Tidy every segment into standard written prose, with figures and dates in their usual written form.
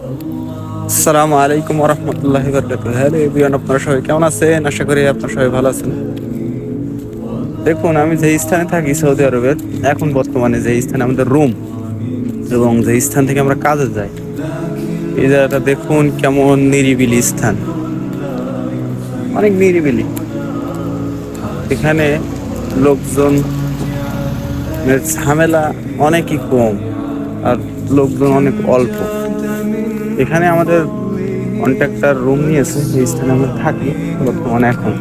আসসালামু আলাইকুম ওয়া রাহমাতুল্লাহি ওয়া বারাকাতুহু। হ্যালো এভরিওয়ান, আপনারা সবাই কেমন আছেন? আশা করি আপনারা সবাই ভালো আছেন। দেখুন, আমি যে স্থানে থাকি সৌদি আরবের, এখন বর্তমানে যে স্থানে আমাদের রুম এবং যে স্থান থেকে আমরা কাজে যাই, এই জায়গাটা দেখুন কেমন নিরিবিলি স্থান, অনেক নিরিবিলি। এখানে লোকজন ঝামেলা অনেকই কম, আর লোকজন অনেক অল্প। এখানে আমাদের কন্ট্রাক্টর রুম নিয়েছে, এই স্থানে আমরা থাকি বর্তমানে। এখন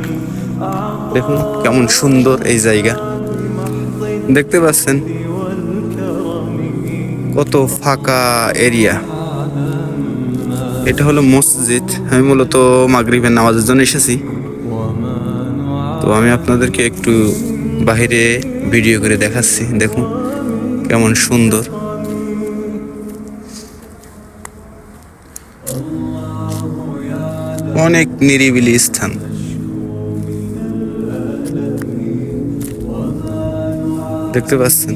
দেখুন কেমন সুন্দর এই জায়গা, দেখতে পাচ্ছেন কত ফাঁকা এরিয়া। এটা হলো মসজিদ। আমি মূলত মাগরিবের নামাজের জন্য এসেছি, তো আমি আপনাদেরকে একটু বাহিরে ভিডিও করে দেখাচ্ছি। দেখুন কেমন সুন্দর, অনেক নিরিবিলি স্থান। দেখতে পাচ্ছেন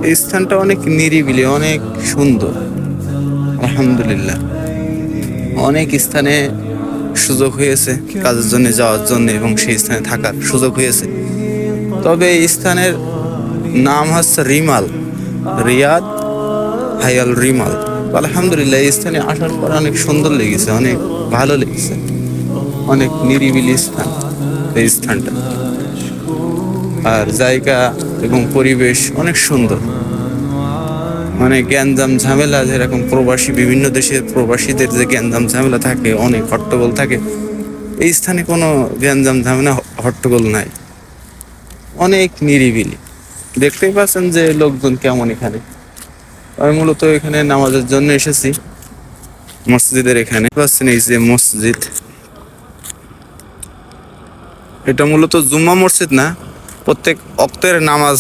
এই স্থানটা অনেক নিরিবিলি, অনেক সুন্দর। আলহামদুলিল্লাহ, অনেক স্থানে সুযোগ হয়েছে কাজের জন্য যাওয়ার জন্য এবং সেই স্থানে থাকার সুযোগ হয়েছে। তবে এই স্থানের নাম হচ্ছে রিমাল, রিয়াদ হায়াল রিমাল। আলহামদুলিল্লাহ, এই স্থানে আসার পর অনেক সুন্দর লেগেছে, অনেক ভালো লেগেছে। অনেক নিরিবিলি স্থান এই স্থানটা, আর জায়গা এবং পরিবেশ অনেক সুন্দর। মানে গ্যাঞ্জাম ঝামেলা, যেরকম প্রবাসী, বিভিন্ন দেশের প্রবাসীদের যে গ্যাঞ্জাম ঝামেলা থাকে, অনেক হট্টগোল থাকে, এই স্থানে কোনো গ্যাঞ্জাম ঝামেলা হট্টগোল নাই, অনেক নিরিবিলি। দেখতেই পাচ্ছেন যে লোকজন কেমন এখানে। আমি মূলত এখানে নামাজের জন্য এসেছি, মসজিদের এখানে পাচ্ছেন এই যে মসজিদ। এটা মূলত জুম্মা মসজিদ না, প্রত্যেক ওয়াক্তের নামাজ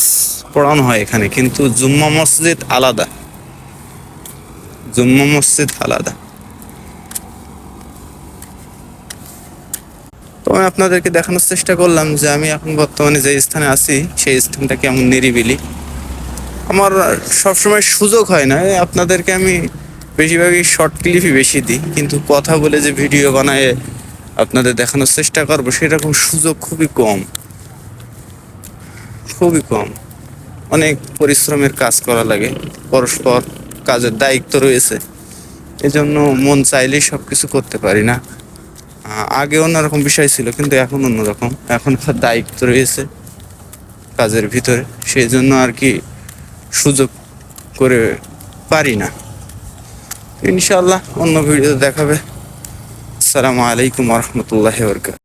পড়ানো হয় এখানে, কিন্তু জুম্মা মসজিদ আলাদা, জুম্মা মসজিদ আলাদা। তো আমি আপনাদেরকে দেখানোর চেষ্টা করলাম যে আমি এখন বর্তমানে যে স্থানে আছি সেই স্থানটা কেমন নিরিবিলি। আমার সবসময় সুযোগ হয় না, আপনাদেরকে আমি বেশিরভাগই শর্ট ক্লিপই বেশি দিই, কিন্তু কথা বলে যে ভিডিও বানায় আপনাদের দেখানোর চেষ্টা করবো সেরকম সুযোগ খুবই কম, খুবই কম। অনেক পরিশ্রমের কাজ করা লাগে, পরস্পর কাজের দায়িত্ব রয়েছে, এজন্য মন চাইলেই সব কিছু করতে পারি না। আগে অন্যরকম বিষয় ছিল, কিন্তু এখন অন্যরকম। এখন দায়িত্ব রয়েছে কাজের ভিতরে, সেই জন্য আর কি সুযোগ করে পারি না। ইনশাআল্লাহ অন্য ভিডিওতে দেখাবে। আসসালামু আলাইকুম ওয়া রাহমাতুল্লাহি ওয়া বারাকাতুহু।